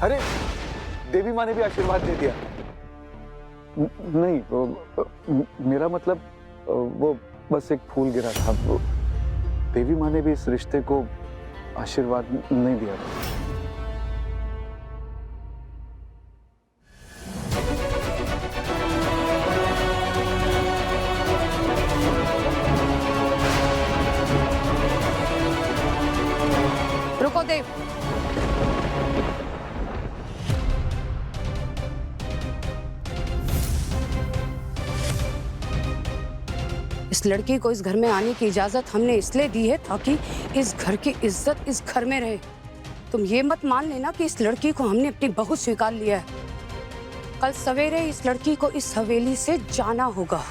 अरे देवी माँ ने भी आशीर्वाद दे दिया। नहीं, मेरा मतलब वो बस एक फूल गिरा था। देवी माँ ने भी इस रिश्ते को आशीर्वाद नहीं दिया था। रुको देव, इस लड़की को इस घर में आने की इजाजत हमने इसलिए दी है ताकि इस घर की इज्जत इस घर में रहे। तुम ये मत मान लेना कि इस लड़की को हमने अपनी बहू स्वीकार लिया है। कल सवेरे इस लड़की को इस हवेली से जाना होगा।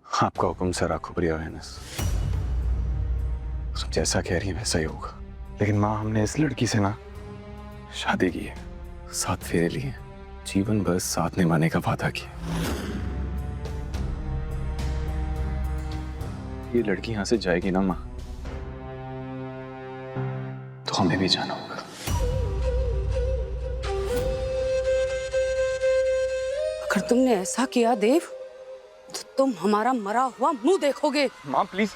आपका हुक्म सर, आंखों पर अवेयरनेस। सब जैसा कह रही है वैसा ही होगा। लेकिन माँ, हमने इस लड़की से ना शादी की है, 7 फेरे लिए, जीवन भर साथ निभाने का वादा किया। ये लड़की यहां से जाएगी ना माँ, तो हमें भी जाना होगा। अगर तुमने ऐसा किया देव, तो तुम हमारा मरा हुआ मुंह देखोगे। माँ प्लीज,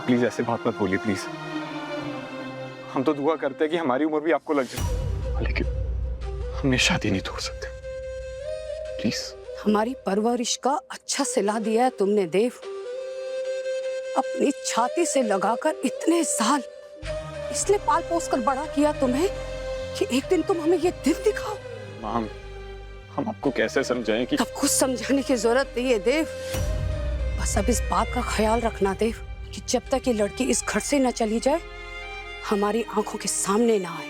प्लीज ऐसे बात मत बोलिए प्लीज। हम तो दुआ करते हैं कि हमारी उम्र भी आपको लग जाए, लेकिन हम ये शादी नहीं तोड़ सकते। प्लीज। हमारी परवरिश का अच्छा सिला दिया है तुमने देव। अपनी छाती से लगाकर इतने साल इसलिए पाल पोस कर बड़ा किया तुम्हें कि एक दिन तुम हमें ये दिन दिखाओ। माम, हम आपको कैसे समझाएं कि अब कुछ समझाने की जरूरत नहीं है देव। बस अब इस बात का ख्याल रखना देव कि जब तक ये लड़की इस घर से न चली जाए, हमारी आंखों के सामने ना आए।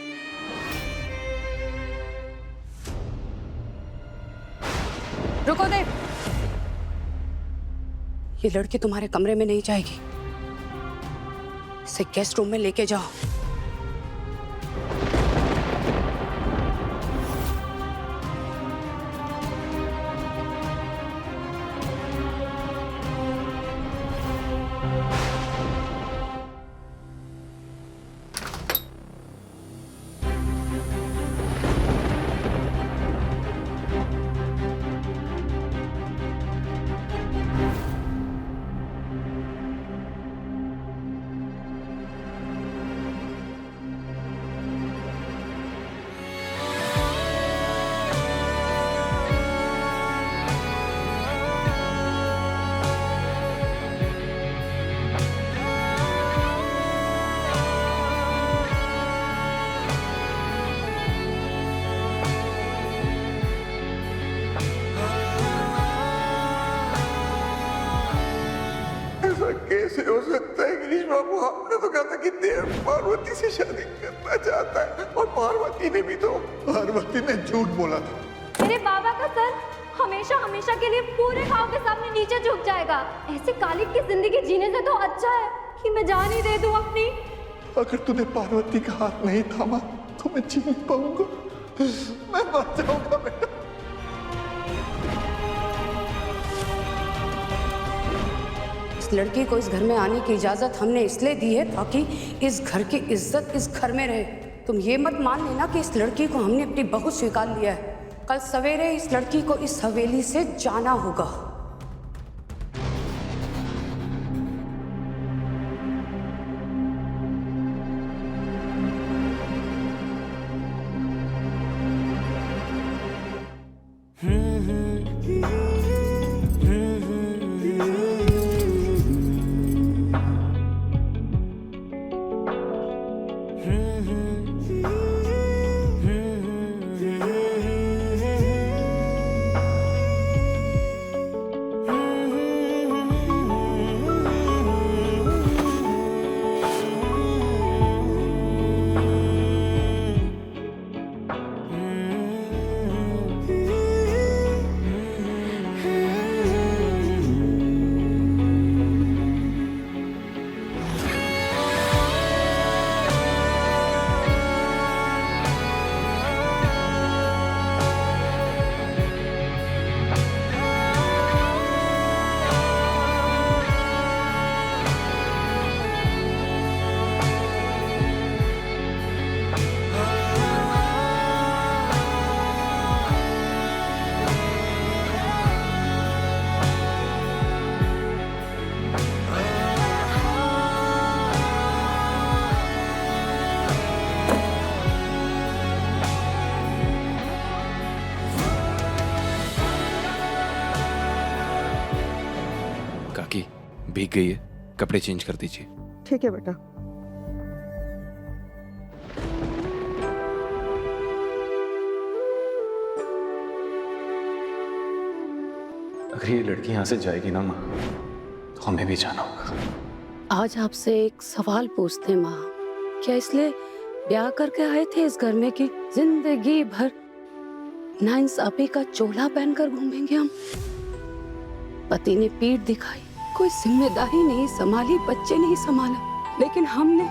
रुको देव, ये लड़की तुम्हारे कमरे में नहीं जाएगी। इसे गेस्ट रूम में लेके जाओ। कैसे हो सकता है गिरीश बाबू? आपने तो कहा था कि देव पार्वती से शादी करना चाहता है, और पार्वती ने भी तो झूठ बोला था। मेरे बाबा का सर हमेशा हमेशा के लिए पूरे गांव के सामने नीचे झुक जाएगा। ऐसे कालिक की जिंदगी जीने से तो अच्छा है कि मैं जान ही दे दूं अपनी। अगर तूने पार्वती का हाथ नहीं थामा तो मैं जी नहीं पाऊंगा, मैं मर जाऊंगा बेटा। इस लड़की को इस घर में आने की इजाजत हमने इसलिए दी है ताकि इस घर की इज्जत इस घर में रहे। तुम ये मत मान लेना कि इस लड़की को हमने अपनी बहू स्वीकार लिया है। कल सवेरे इस लड़की को इस हवेली से जाना होगा। भीग गई है, कपड़े चेंज कर दीजिए। ठीक है बेटा। अगर ये लड़की यहाँ से जाएगी ना माँ, तो हमें भी जाना होगा। आज आपसे एक सवाल पूछते हैं माँ, क्या इसलिए ब्याह करके आए थे इस घर में कि जिंदगी भर नाइंसाफी का चोला पहनकर घूमेंगे हम? पति ने पीठ दिखाई, कोई जिम्मेदारी नहीं संभाली, बच्चे नहीं संभाला, लेकिन हमने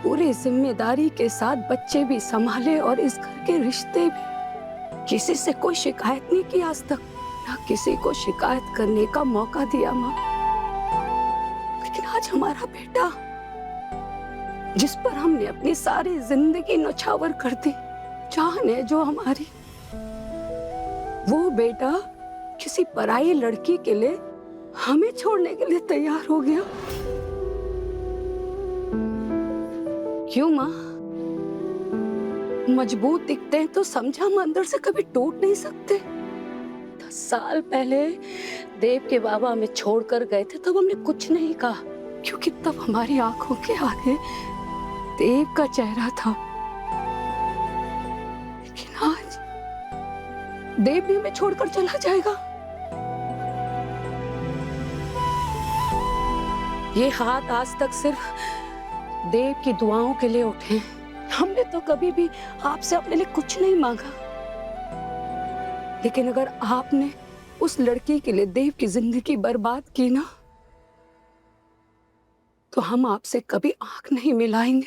पूरी जिम्मेदारी के साथ बच्चे भी संभाले और इस घर के रिश्ते भी। किसी से कोई शिकायत नहीं की आज तक, ना किसी को शिकायत करने का मौका दिया माँ। लेकिन आज हमारा बेटा, जिस पर हमने अपनी सारी जिंदगी नौछावर कर दी, जान है जो हमारी, वो बेटा किसी पराई लड़की के लिए हमें छोड़ने के लिए तैयार हो गया। क्यों माँ? मजबूत दिखते हैं तो समझा हम अंदर से कभी टूट नहीं सकते। 10 साल पहले देव के बाबा हमें छोड़कर गए थे, तब हमने कुछ नहीं कहा, क्योंकि तब हमारी आंखों के आगे देव का चेहरा था। लेकिन आज देव भी हमें छोड़कर चला जाएगा। ये हाथ आज तक सिर्फ देव की दुआओं के लिए उठे हैं। हमने तो कभी भी आपसे अपने लिए कुछ नहीं मांगा, लेकिन अगर आपने उस लड़की के लिए देव की जिंदगी बर्बाद की ना, तो हम आपसे कभी आंख नहीं मिलाएंगे।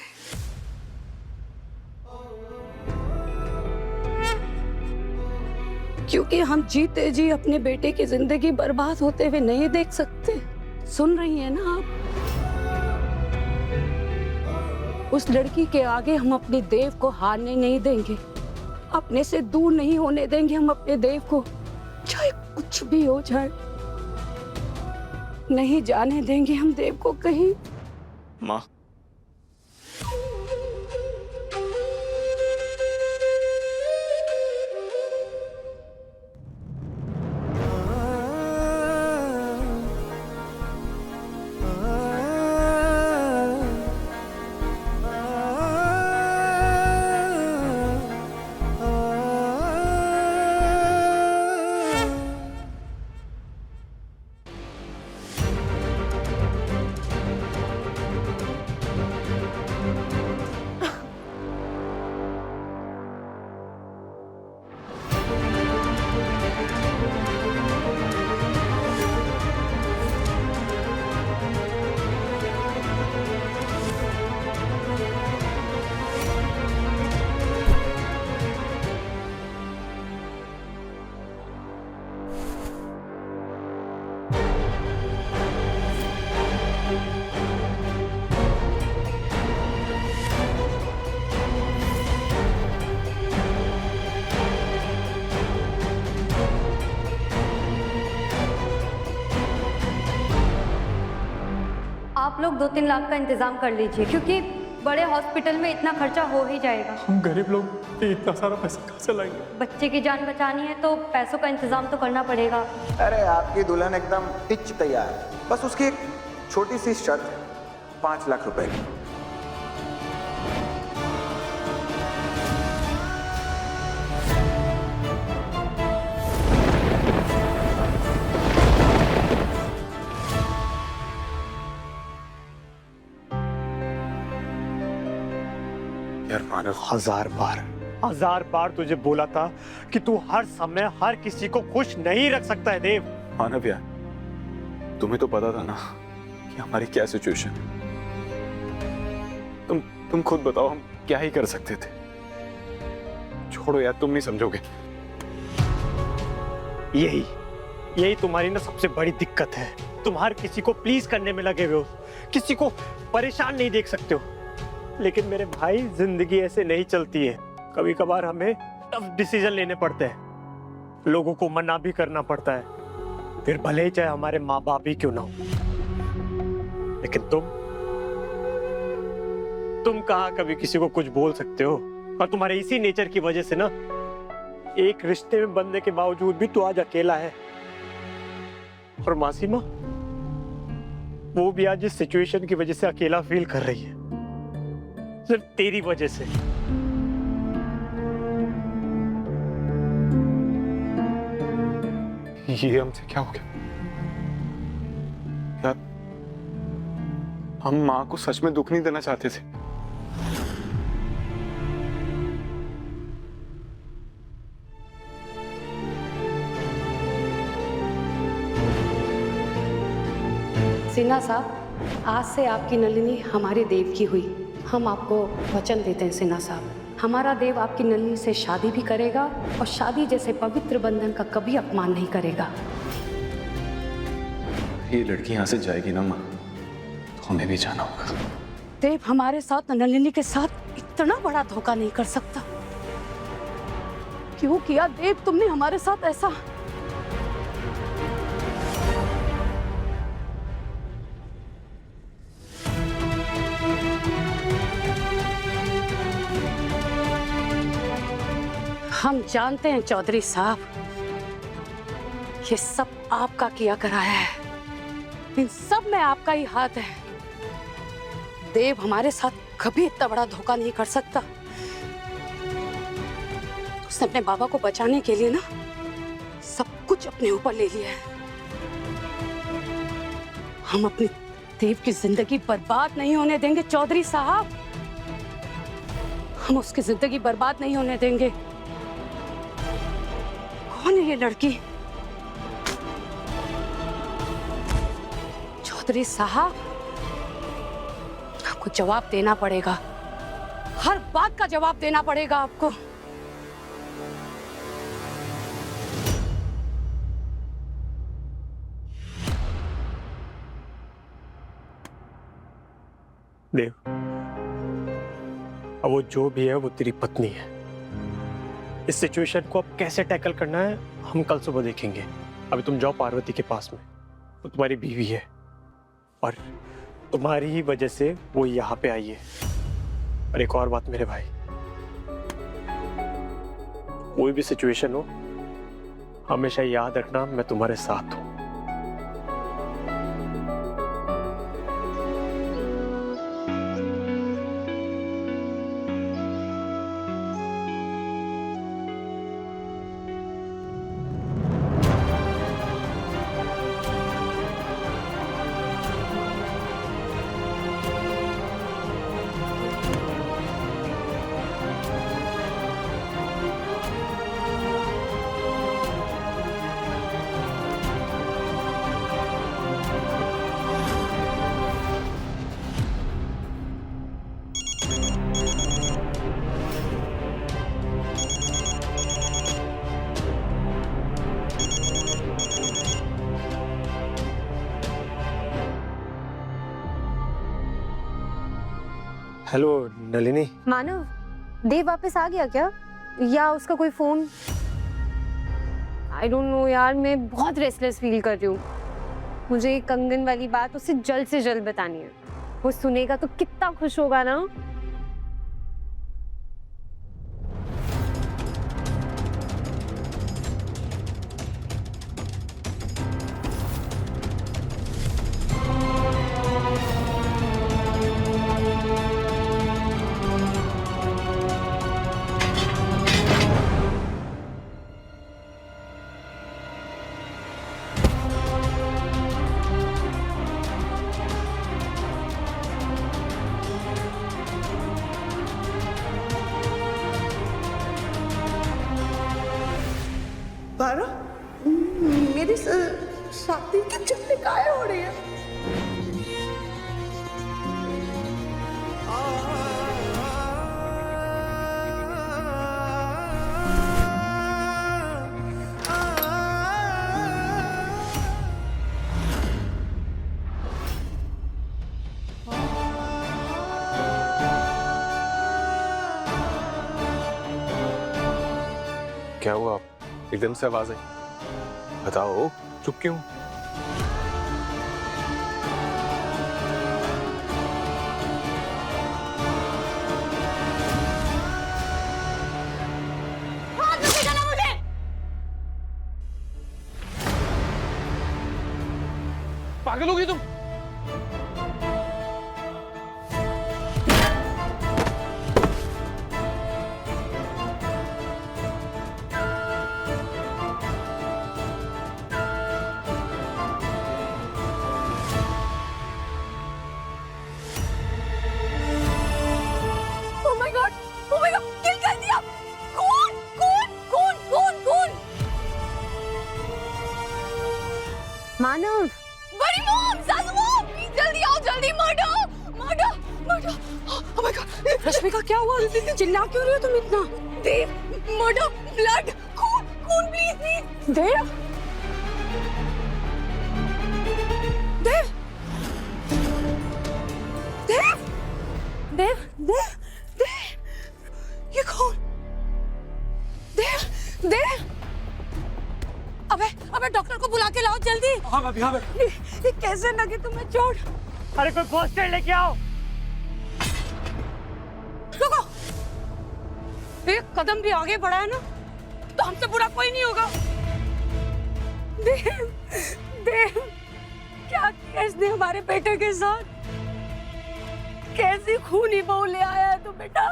क्योंकि हम जीते जी अपने बेटे की जिंदगी बर्बाद होते हुए नहीं देख सकते। सुन रही हैं ना आप? उस लड़की के आगे हम अपने देव को हारने नहीं देंगे, अपने से दूर नहीं होने देंगे हम अपने देव को, चाहे कुछ भी हो जाए। नहीं जाने देंगे हम देव को कहीं। माँ, आप लोग 2-3 लाख का इंतजाम कर लीजिए, क्योंकि बड़े हॉस्पिटल में इतना खर्चा हो ही जाएगा। हम गरीब लोग इतना सारा पैसा कहाँ से लाएंगे? बच्चे की जान बचानी है तो पैसों का इंतजाम तो करना पड़ेगा। अरे आपकी दुल्हन एकदम पिच तैयार है, बस उसकी एक छोटी सी शर्त है, 5 लाख रुपए की। यार मानव, 1000 बार तुझे बोला था कि तू हर समय हर किसी को खुश नहीं रख सकता है देव। मानव यार, तुम्हें तो पता था ना कि हमारी क्या सिचुएशन है। तुम खुद बताओ, हम क्या ही कर सकते थे। छोड़ो यार, तुम नहीं समझोगे। यही तुम्हारी ना सबसे बड़ी दिक्कत है। तुम हर किसी को प्लीज करने में लगे हुए हो, किसी को परेशान नहीं देख सकते हो। लेकिन मेरे भाई, जिंदगी ऐसे नहीं चलती है। कभी कभार हमें टफ डिसीजन लेने पड़ते हैं, लोगों को मना भी करना पड़ता है, फिर भले ही चाहे हमारे माँ बाप ही क्यों ना हो। लेकिन तुम कहाँ कभी किसी को कुछ बोल सकते हो? और तुम्हारे इसी नेचर की वजह से ना, एक रिश्ते में बनने के बावजूद भी तू आज अकेला है। और मासीमा, वो भी आज इस सिचुएशन की वजह से अकेला फील कर रही है, सिर्फ तेरी वजह से। ये हमसे क्या हो गया यार? हम माँ को सच में दुख नहीं देना चाहते थे। सिन्हा साहब, आज से आपकी नलिनी हमारे देव की हुई। हम आपको वचन देते हैं सिन्हा साहब, हमारा देव आपकी नलिनी से शादी भी करेगा और शादी जैसे पवित्र बंधन का कभी अपमान नहीं करेगा। ये लड़की यहाँ से जाएगी ना माँ, तो हमें भी जाना होगा। देव हमारे साथ नलिनी के साथ इतना बड़ा धोखा नहीं कर सकता। क्यों किया देव तुमने हमारे साथ ऐसा? हम जानते हैं चौधरी साहब, ये सब आपका किया कराया है। इन सब में आपका ही हाथ है। देव हमारे साथ कभी इतना बड़ा धोखा नहीं कर सकता। उसने अपने बाबा को बचाने के लिए ना सब कुछ अपने ऊपर ले लिया है। हम अपने देव की जिंदगी बर्बाद नहीं होने देंगे चौधरी साहब। हम उसकी जिंदगी बर्बाद नहीं होने देंगे। कौन है ये लड़की? चौधरी साहब, आपको जवाब देना पड़ेगा। हर बात का जवाब देना पड़ेगा आपको। देव, अब वो जो भी है वो तेरी पत्नी है। इस सिचुएशन को अब कैसे टैकल करना है हम कल सुबह देखेंगे। अभी तुम जाओ पार्वती के पास में, वो तुम्हारी बीवी है और तुम्हारी ही वजह से वो यहाँ पे आई है। और एक और बात मेरे भाई, कोई भी सिचुएशन हो हमेशा याद रखना मैं तुम्हारे साथ हूं। हेलो नलिनी। मानव, देव वापस आ गया क्या? या उसका कोई फोन? आई डोंट नो यार, मैं बहुत रेस्टलेस फील कर रही हूँ। मुझे कंगन वाली बात उससे जल्द से जल्द बतानी है। वो सुनेगा तो कितना खुश होगा ना। पारो, मेरी शादी की चिट्ठी काहे हो रही है? क्या हुआ? एकदम से आवाज आई। बताओ, चुप क्यों? पागल हो गई तुम? रश्मिका क्या हुआ? चिल्ला क्यों रही हो तुम इतना? देव, मर्डर, ब्लड, खून, खून, प्लीज प्लीज। देव, देव, देव, देव, देव, देव, ये कौन? देव, देव, अबे डॉक्टर को बुला के लाओ जल्दी। हाँ भाभी, हाँ भाभी। ये कैसे लगे तुम्हें चोट? अरे कोई फर्स्ट एड लेके आओ। रुको, एक कदम भी आगे बढ़ा है ना तो हमसे बुरा कोई नहीं होगा। देव, देव, क्या किया इसने हमारे बेटे के साथ? कैसी खूनी बहू ले आया है तू बेटा?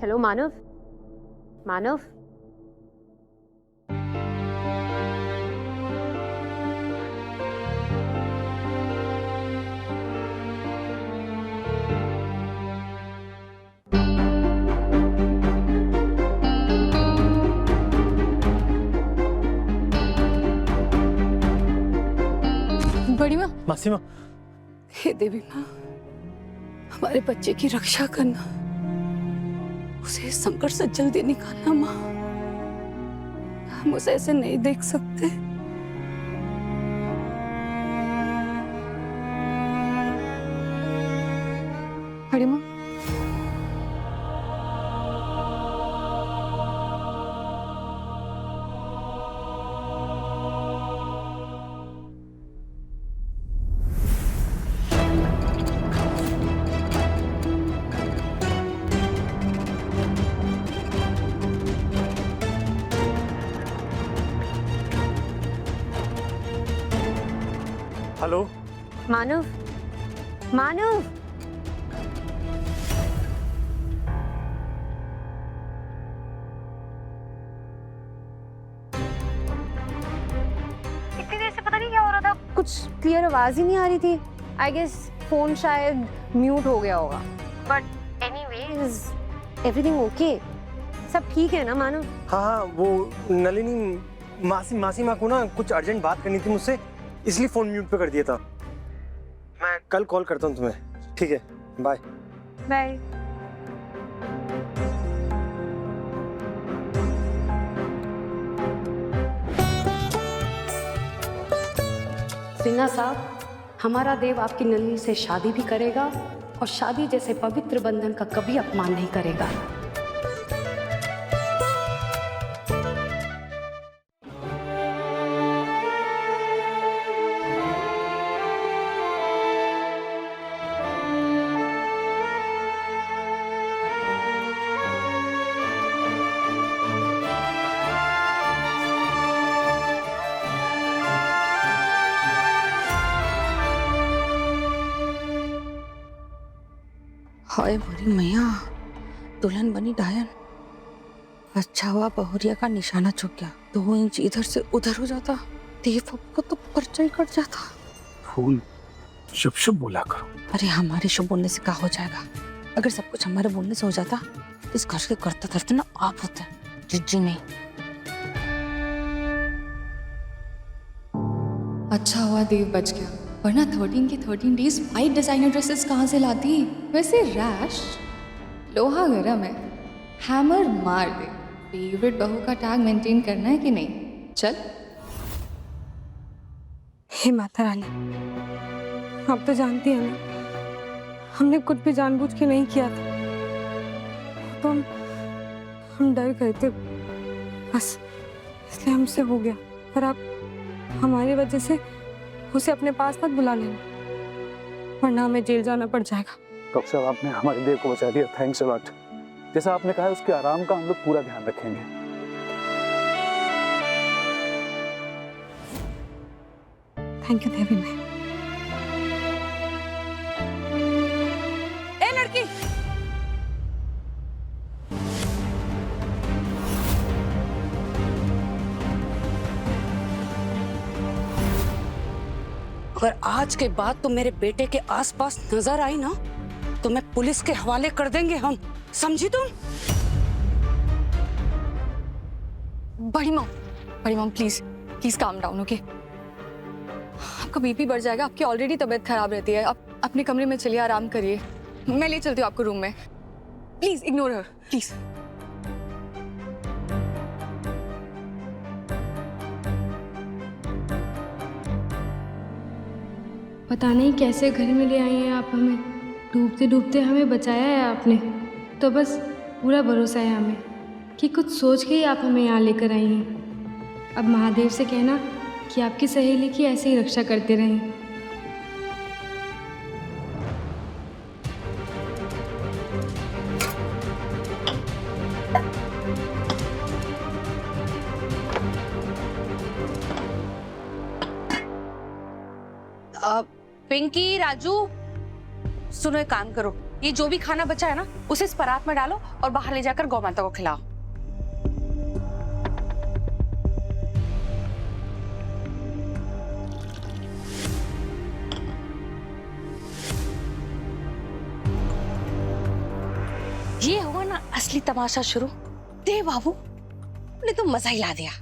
हेलो मानव, मानव, बड़ी माँ, मासी माँ, हे देवी माँ, हमारे बच्चे की रक्षा करना, उसे इस संकट से जल्दी निकालना माँ। हम उसे ऐसे नहीं देख सकते। बड़ी माँ, हेलो मानव, मानव, इतनी देर से पता नहीं क्या हो रहा था, कुछ क्लियर आवाज ही नहीं आ रही थी। आई गेस फोन शायद म्यूट हो गया होगा। But anyways, everything okay? सब ठीक है ना मानव? हाँ हाँ, वो नलिनी मासी माँ को ना कुछ अर्जेंट बात करनी थी मुझसे, इसलिए फोन म्यूट पे कर दिया था। मैं कल कॉल करता हूँ तुम्हें, ठीक है? Bye bye. सिन्हा साहब, हमारा देव आपकी नलिनी से शादी भी करेगा और शादी जैसे पवित्र बंधन का कभी अपमान नहीं करेगा। हाय मोरी मैया, दुल्हन बनी डायन। अच्छा हुआ बहुरिया का निशाना चुक गया, 2 इंच इधर से उधर हो जाता, देव को तो पर्चा ही कट जाता। फूल, शुभ शुभ बोला करो। अरे हमारे शुभ बोलने से क्या हो जाएगा? अगर सब कुछ हमारे बोलने से हो जाता तो इस घर के करते करते ना आप होते, जिज्जी नहीं। अच्छा हुआ देव बच गया, वरना 13 के 13 डेज वाइट डिजाइनर ड्रेसेस कहाँ से लाती? वैसे रैश, लोहा गरम है, हैमर मार दे। फेवरेट बहू का टैग मेंटेन करना है कि नहीं? चल। हे माता रानी, आप तो जानती हैं ना, हमने कुछ भी जानबूझ के नहीं किया था, तो हम डर गए थे बस, इसलिए हमसे हो गया। पर आप हमारी वजह से उसे अपने पास मत बुला लेना, वरना हमें जेल जाना पड़ जाएगा। कब से आपने हमारे देव को बचा दिया, थैंक्स अ लॉट। जैसा आपने कहा, उसके आराम का हम लोग पूरा ध्यान रखेंगे। थैंक यू देवी माँ। ए लड़की, अगर आज के बाद तुम मेरे बेटे के आसपास नजर आई ना तो मैं पुलिस के हवाले कर देंगे हम, समझी तुम? बड़ी mom please calm down, okay? आपका बीपी बढ़ जाएगा, आपकी ऑलरेडी तबीयत खराब रहती है। आप अपने कमरे में चलिए, आराम करिए, मैं ले चलती हूँ आपको रूम में। Please ignore her, please. पता नहीं कैसे घर में ले आई हैं आप हमें, डूबते डूबते हमें बचाया है आपने, तो बस पूरा भरोसा है हमें कि कुछ सोच के ही आप हमें यहाँ लेकर आई हैं। अब महादेव से कहना कि आपकी सहेली की ऐसे ही रक्षा करते रहें। पिंकी, राजू, सुनो एक काम करो, ये जो भी खाना बचा है ना उसे इस परात में डालो और बाहर ले जाकर गौ माता को खिलाओ। ये हुआ ना असली तमाशा शुरू। दे बाबू ने तो मजा ही ला दिया।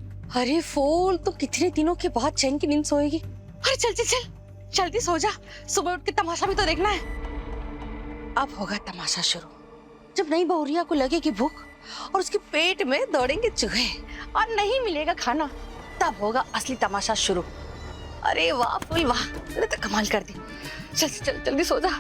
अरे फूल, तो कितने दिनों के बाद चैन की नींद सोएगी। अरे चल चल चल जल्दी सो जा, सुबह उठ के तमाशा भी तो देखना है। अब होगा तमाशा शुरू। जब नई बहुरिया को लगेगी भूख और उसके पेट में दौड़ेंगे चूहे और नहीं मिलेगा खाना, तब होगा असली तमाशा शुरू। अरे वाह फूल वाह, तूने तो कमाल कर दी। चल चल जल्दी सो जा।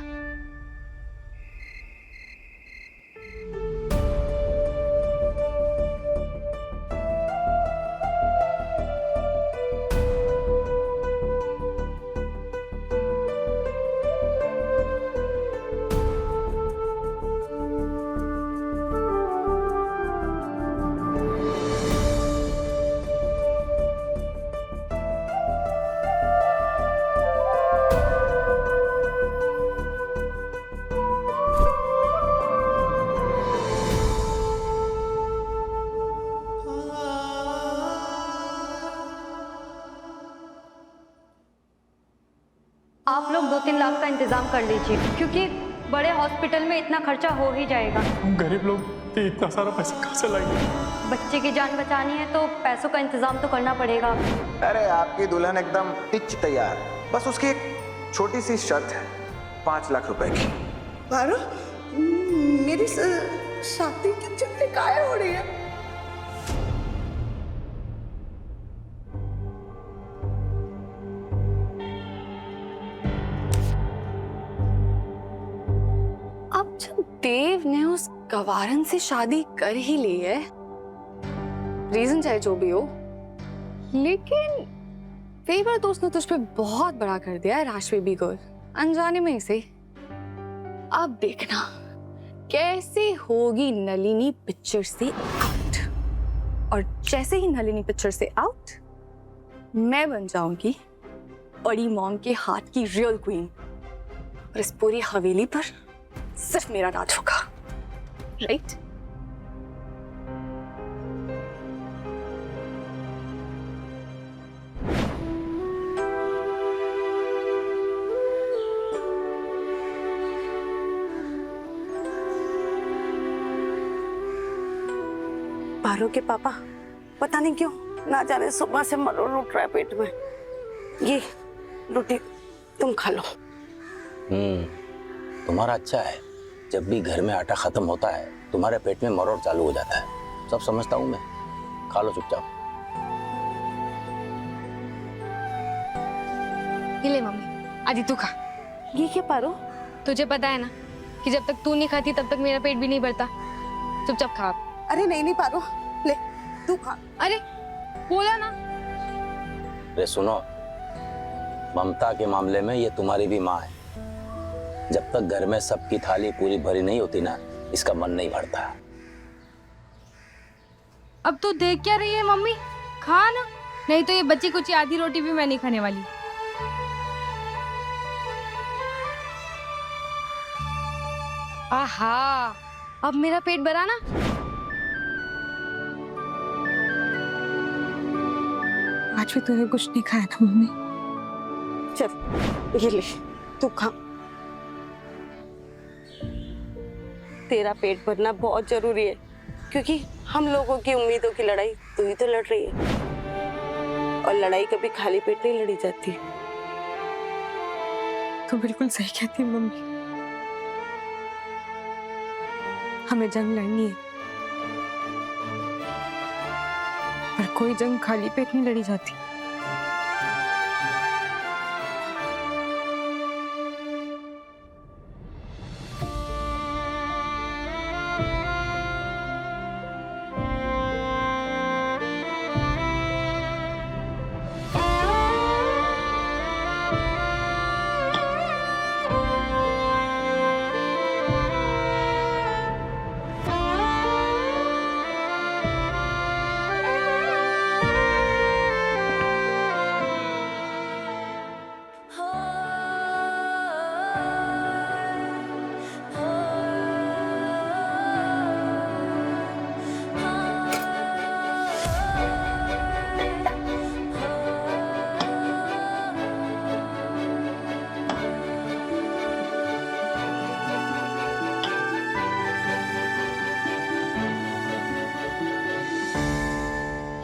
आप लोग 2-3 लाख का इंतजाम कर लीजिए, क्योंकि बड़े हॉस्पिटल में इतना खर्चा हो ही जाएगा। हम गरीब लोग इतना सारा पैसा कहाँ से लाएंगे? बच्चे की जान बचानी है तो पैसों का इंतजाम तो करना पड़ेगा। अरे आपकी दुल्हन एकदम पिच तैयार, बस उसकी एक छोटी सी शर्त है, 5 लाख रुपए की। पारो, मेरी शादी की चिट्ठी काहे हो रही है? अब जब देव ने उस गवारन से शादी कर ही ली है, रीजन चाहे जो भी हो, लेकिन कई बार तो उसने तुझ पे बहुत बड़ा कर दिया है राशि भी को, अनजाने में इसे। अब देखना कैसे होगी नलिनी पिक्चर से आउट, और जैसे ही नलिनी पिक्चर से आउट, मैं बन जाऊंगी बड़ी मॉम के हाथ की रियल क्वीन, और इस पूरी हवेली पर सिर्फ मेरा राज होगा, राइट? पारो के पापा पता नहीं क्यों ना जाने सुबह से मरोड़ उठ रहा है पेट में। ये रोटी तुम खा लो। तुम्हारा अच्छा है, जब भी घर में आटा खत्म होता है तुम्हारे पेट में मरोड़ चालू हो जाता है। सब समझता हूँ मैं, खा लो चुपचाप। ये ले मम्मी, आदि तू खा। ये क्या पारो? तुझे पता है ना कि जब तक तू नहीं खाती तब तक मेरा पेट भी नहीं भरता। चुपचाप खा। अरे नहीं नहीं पारो, ले तू खा। अरे बोला ना। अरे सुनो, ममता के मामले में ये तुम्हारी भी माँ है। जब तक घर में सबकी थाली पूरी भरी नहीं होती ना, इसका मन नहीं भरता। अब तू देख क्या रही है मम्मी, खा ना, नहीं तो ये बची कुछ आधी रोटी भी मैं नहीं खाने वाली। आहा, अब मेरा पेट भरा ना। आज भी तूने कुछ नहीं खाया ना मम्मी? चल ये ले तू खा। तेरा पेट भरना बहुत जरूरी है, क्योंकि हम लोगों की उम्मीदों की लड़ाई तू ही तो लड़ रही है, और लड़ाई कभी खाली पेट नहीं लड़ी जाती। तो बिल्कुल सही कहती है मम्मी। हमें जंग लड़नी है, पर कोई जंग खाली पेट नहीं लड़ी जाती।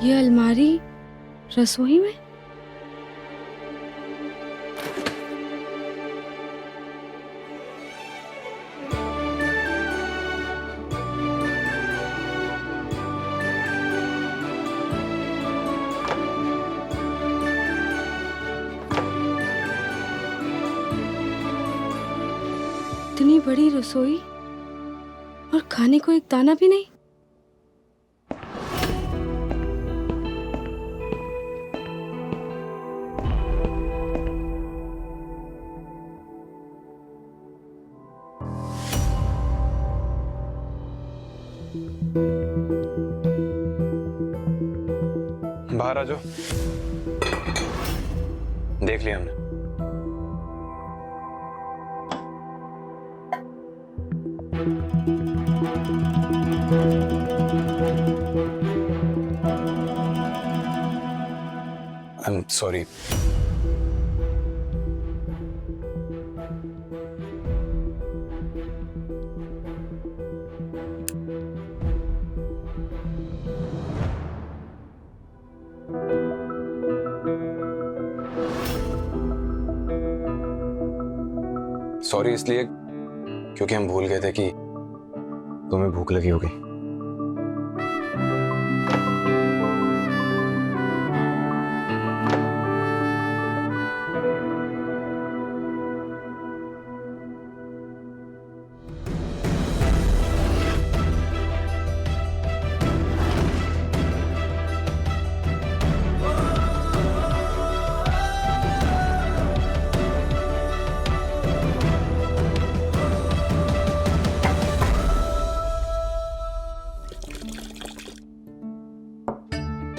ये अलमारी रसोई में? इतनी बड़ी रसोई और खाने को एक दाना भी नहीं। बाहर आ जाओ। देख लिया हमने। I am sorry. सॉरी इसलिए क्योंकि हम भूल गए थे कि तुम्हें भूख लगी होगी।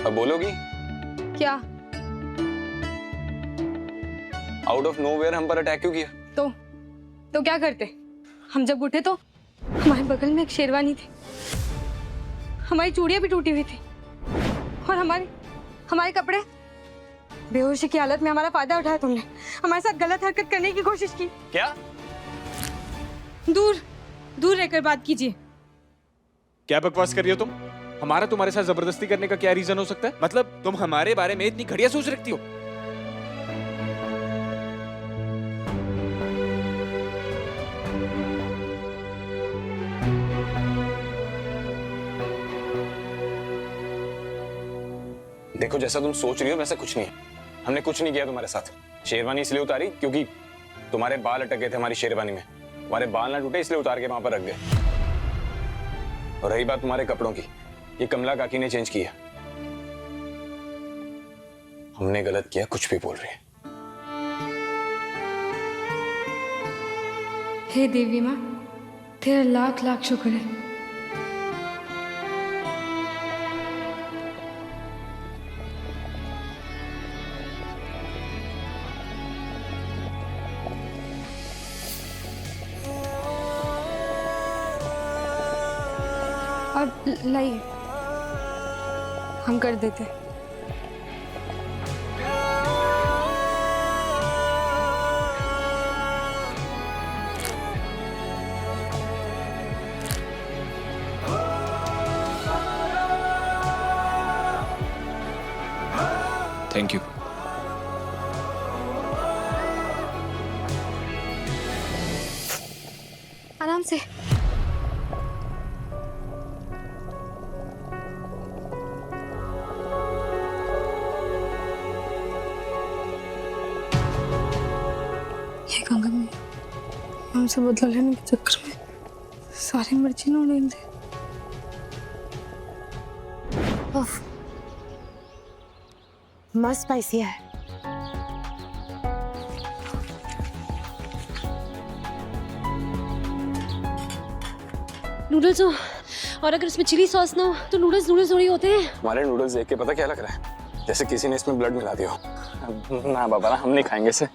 अब बोलोगी क्या? आउट ऑफ नोवेयर हम पर अटैक क्यों किया? तो क्या करते? हम जब उठे तो हमारे बगल में एक शेरवानी थी, हमारी चूड़ियां भी टूटी हुई थी और हमारे कपड़े। बेहोशी की हालत में हमारा फायदा उठाया तुमने, हमारे साथ गलत हरकत करने की कोशिश की। क्या? दूर रहकर बात कीजिए। क्या बकवास कर रही हो तुम? हमारा तुम्हारे साथ जबरदस्ती करने का क्या रीजन हो सकता है? मतलब तुम हमारे बारे में इतनी घटिया सोच रखती हो? देखो जैसा तुम सोच रही हो वैसा कुछ नहीं है। हमने कुछ नहीं किया तुम्हारे साथ। शेरवानी इसलिए उतारी क्योंकि तुम्हारे बाल अटक गए थे हमारी शेरवानी में। तुम्हारे बाल ना टूटे इसलिए उतार के वहां पर रख गए। और रही बात तुम्हारे कपड़ों की, ये कमला काकी ने चेंज किया। हमने गलत किया, कुछ भी बोल रही है। हे देवी माँ, तेरा लाख लाख शुक्र है। अब लाइए, हम कर देते। Thank you. कौन से? ये कंगन में हमसे बदला लेने के चक्कर में सारी मिर्ची उड़ेल दे। मस्त स्पाइसी है। नूडल्स हो, और अगर इसमें चिली सॉस ना हो तो नूडल्स नूडल्स थोड़ी होते हैं। हमारे नूडल्स देख के पता क्या लग रहा है, जैसे किसी ने इसमें ब्लड मिला दिया हो। ना बाबा ना, हम नहीं खाएंगे इसे।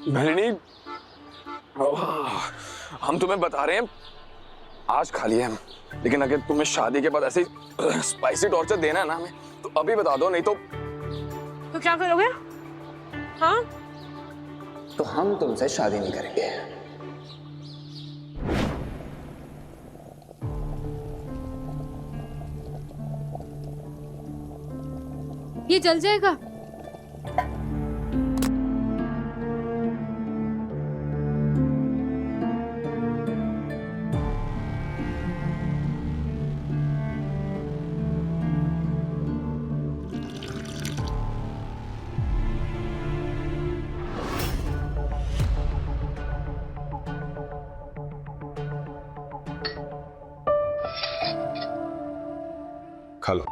नलिनी, हम तुम्हें बता रहे हैं आज खा लिए हम, लेकिन अगर तुम्हें शादी के बाद ऐसे स्पाइसी टॉर्चर देना है ना हमें, तो अभी बता दो, नहीं तो क्या करोगे? हाँ, तो हम तुमसे शादी नहीं करेंगे। ये जल जाएगा। खा लो।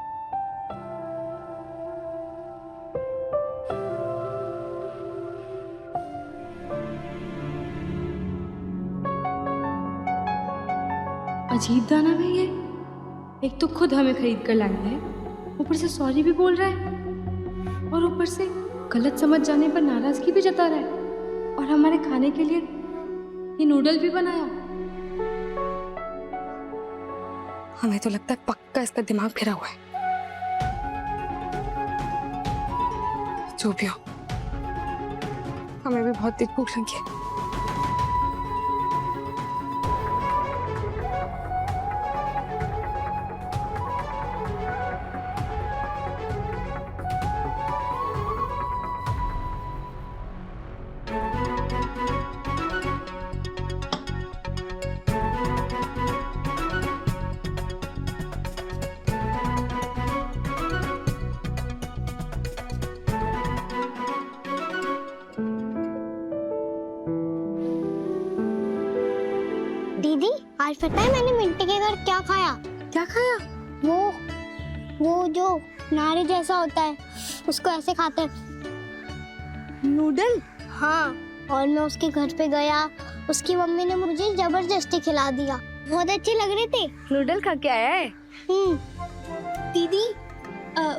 अजीब दाना है ये। एक तो खुद हमें खरीद कर लाया है, ऊपर से सॉरी भी बोल रहा है, और ऊपर से गलत समझ जाने पर नाराजगी भी जता रहा है, और हमारे खाने के लिए ये नूडल भी बनाया। हमें तो लगता है पक्का इसका दिमाग फिरा हुआ है। जो भी हो, हमें भी बहुत तेज भूख लगी है। दीदी, आज पता है मैंने मिंटी के घर क्या खाया? क्या खाया? वो जो नारी जैसा होता है, उसको ऐसे खाते हैं। नूडल? हाँ, और मैं उसके घर पे गया, उसकी मम्मी ने मुझे जबरदस्ती खिला दिया। बहुत अच्छे लग रहे थे। नूडल खा के आया है? दीदी,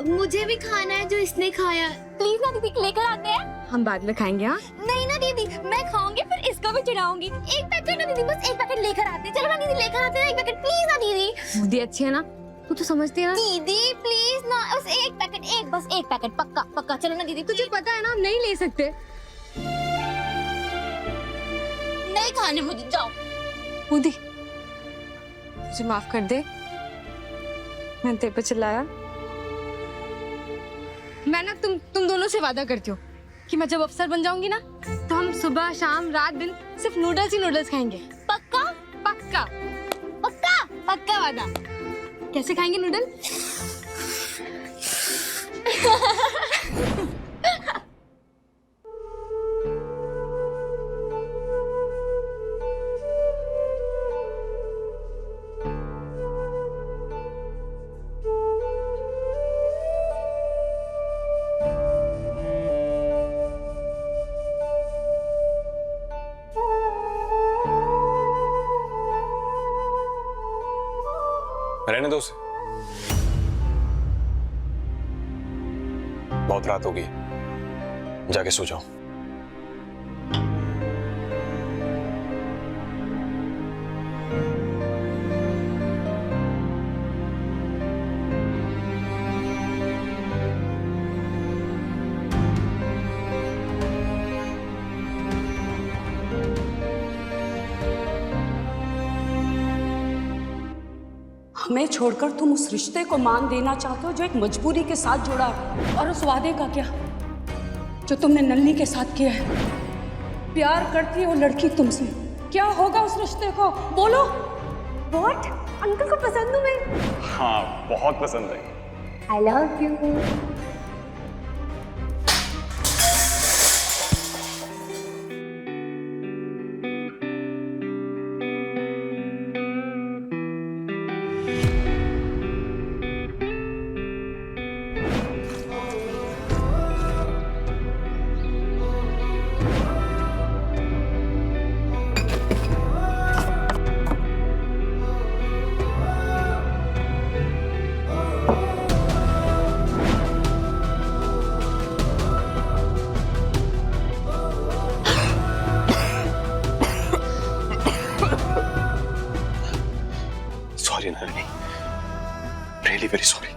मुझे भी खाना है जो इसने खाया। प्लीज ना दीदी, लेकर आते हैं। हम बाद में खाएंगे। हाँ, नहीं ना दीदी, मैं खाऊंगी फिर इसको भी चढ़ाऊंगी। एक पैकेट ना दीदी, बस एक पैकेट लेकर आते हैं। चलो ना दीदी, लेकर आते हैं एक पैकेट, प्लीज ना दीदी। बुद्धि अच्छी है ना, तू तो समझती है ना। दीदी प्लीज ना, बस एक पैकेट, बस एक पैकेट, पक्का पक्का। चलो ना दीदी, तुझे पता है ना हम नहीं ले सकते। नहीं खाने मुझे, जाओ। बुद्धि, मुझे माफ कर दे, मैंने तेरे पे चिल्लाया। मैं ना तुम दोनों से वादा करती हूँ कि मैं जब अफसर बन जाऊंगी ना, तो हम सुबह शाम रात दिन सिर्फ नूडल्स ही नूडल्स खाएंगे। पक्का पक्का पक्का पक्का वादा। कैसे खाएंगे नूडल? रहने दो उसे, बहुत रात होगी, जाके सो जाओ। हमें छोड़कर तुम उस रिश्ते को मान देना चाहते हो जो एक मजबूरी के साथ जुड़ा है, और उस वादे का क्या? जो तुमने नन्ही के साथ किया है। प्यार करती है वो लड़की तुमसे, क्या होगा उस रिश्ते को, बोलो। व्हाट? अंकल को पसंद हूँ मैं। हाँ, बहुत पसंद है। I love you. Sorry Nalini, really very sorry.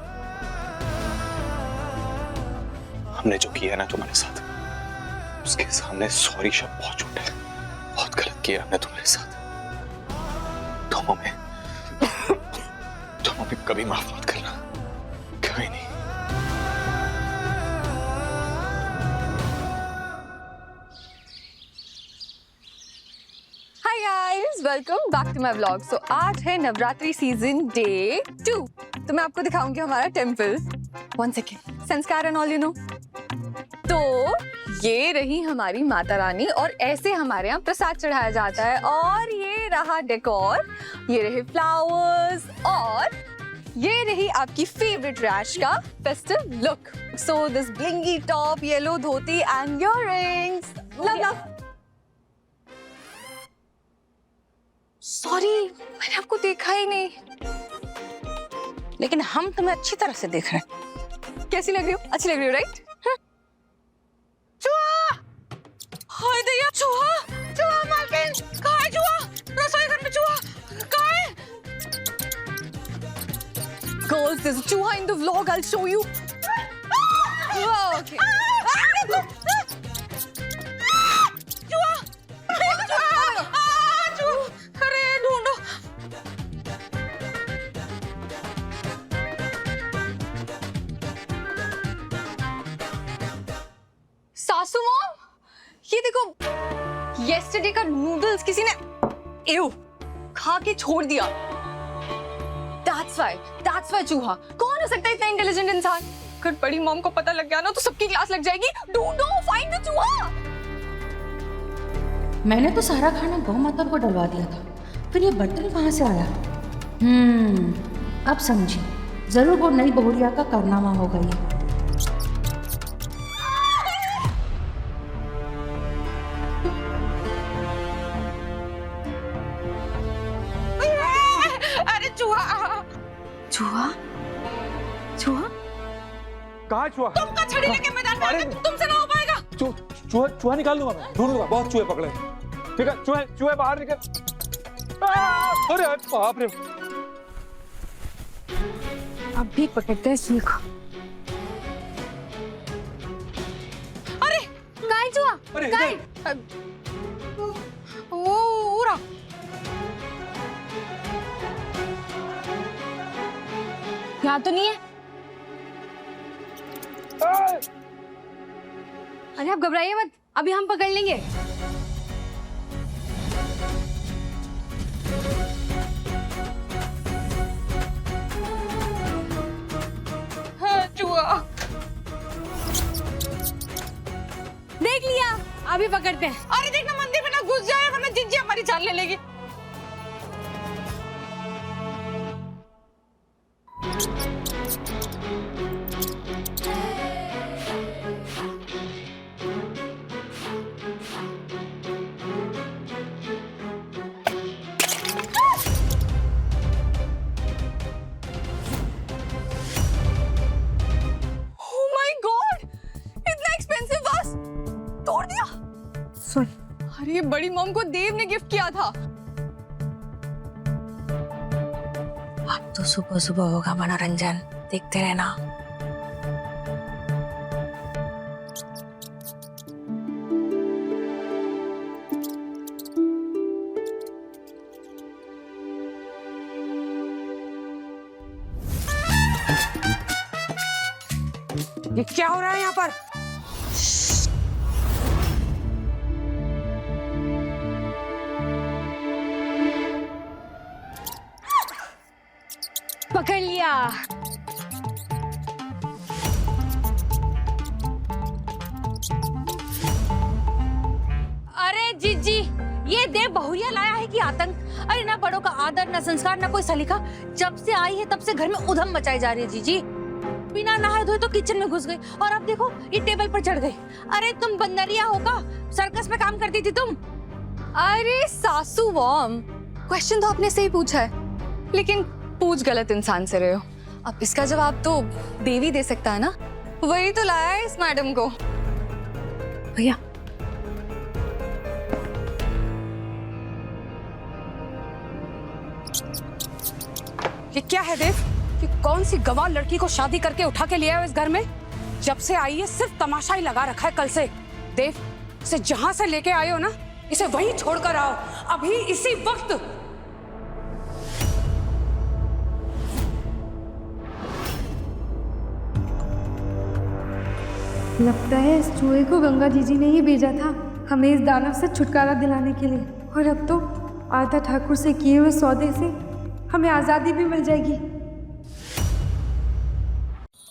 हमने जो किया ना तुम्हारे साथ, उसके सामने सॉरी शब्द बहुत छोटा है। बहुत गलत किया हमने तुम्हारे साथ। तुम हमें कभी माफ मत करना, कभी नहीं। Hi guys, welcome back to my vlog. So आज है नवरात्रि सीजन डे 2। तो मैं आपको दिखाऊंगी हमारा टेंपल। 1 सेकेंड, संस्कार एंड ऑल यू नो। तो ये रही हमारी माता रानी और ऐसे हमारे यहाँ प्रसाद चढ़ाया जाता है। और ये रहा डेकोर, ये रहे फ्लावर्स और ये रही आपकी फेवरेट रैश का festive look. So this blingy top, yellow dhoti and earrings. Love. Sorry, मैंने आपको देखा ही नहीं, लेकिन हम तुम्हें अच्छी तरह से देख रहे हैं। कैसी लग रही हो? अच्छी लग रही हो, राइट? चूहा! हाय दया, चूहा! चूहा मालकिन! कहाँ है चूहा? रसोई घर में चूहा! कहाँ है? Girls, there's a चूहा in the vlog. I'll show you. Oh, okay. चूहा! चूहा! अरे ढूंढो। सासू मॉम, ये देखो, yesterday का नूडल्स किसी ने एव खा के छोड़ दिया। That's why चूहा। कौन हो सकता है इतना इंटेलिजेंट इंसान? अगर बड़ी मॉम को पता लग गया ना तो सबकी क्लास लग जाएगी। ढूंढो, फाइंड द चूहा। मैंने तो सारा खाना गौ माता को डलवा दिया था, फिर ये बर्तन कहाँ से आया? अब समझी, जरूर वो नई बहुरिया का कारनामा होगा ये। अरे चूहा! चूहा? चूहा? कहाँ है चूहा? तुम का छड़ी लेके मैदान में आके तुमसे ना हो पाएगा। चूहा निकाल लूंगा मैं, ढूंढ लूंगा। बहुत चूहे पकड़े, ठीक है? चूहे बाहर निकल। अरे बाप रे! अब भी पकड़ते हैं सिंह को। अरे गाय चूहा! गाय! ओ उरा! यहाँ तो नहीं है। अरे आप घबराइए मत, अभी हम पकड़ लेंगे। हाँ, चूहा देख लिया, अभी पकड़ते हैं। अरे देखना मंदिर में ना घुस जाए, वरना जिंजी हमारी जान ले लेगी। अरे ये बड़ी मॉम को देव ने गिफ्ट किया था। अब तो सुबह सुबह होगा मनोरंजन, देखते रहना। ये क्या हो रहा है यहाँ पर? पकड़ लिया। अरे जीजी, ये देव बहुरिया लाया है कि आतंक? अरे ना बड़ों का आदर, ना संस्कार, ना कोई सलीका। जब से आई है तब से घर में उधम मचाई जा रही है जीजी। बिना नहाए धोए तो किचन में घुस गई और अब देखो ये टेबल पर चढ़ गई। अरे तुम बंदरिया हो का? सर्कस में काम करती थी तुम? अरे सासू वॉर्म, क्वेश्चन तो आपने सही पूछा है, लेकिन पूछ गलत इंसान से रहे हो। अब इसका जवाब तो देवी दे सकता है ना, वही तो लाया है इस मैडम को। भैया ये क्या है देव? कि कौन सी गवार लड़की को शादी करके उठा के लिया है इस घर में? जब से आई है सिर्फ तमाशा ही लगा रखा है कल से। देव, इसे जहां से लेके आए हो ना, इसे वहीं छोड़कर आओ, अभी इसी वक्त। लगता है इस चूहे को गंगा जीजी ने ही भेजा था हमें इस दानव से छुटकारा दिलाने के लिए, और अब तो आधा ठाकुर से किए हुए सौदे से हमें आज़ादी भी मिल जाएगी।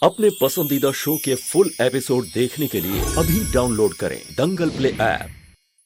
अपने पसंदीदा शो के फुल एपिसोड देखने के लिए अभी डाउनलोड करें दंगल प्ले ऐप।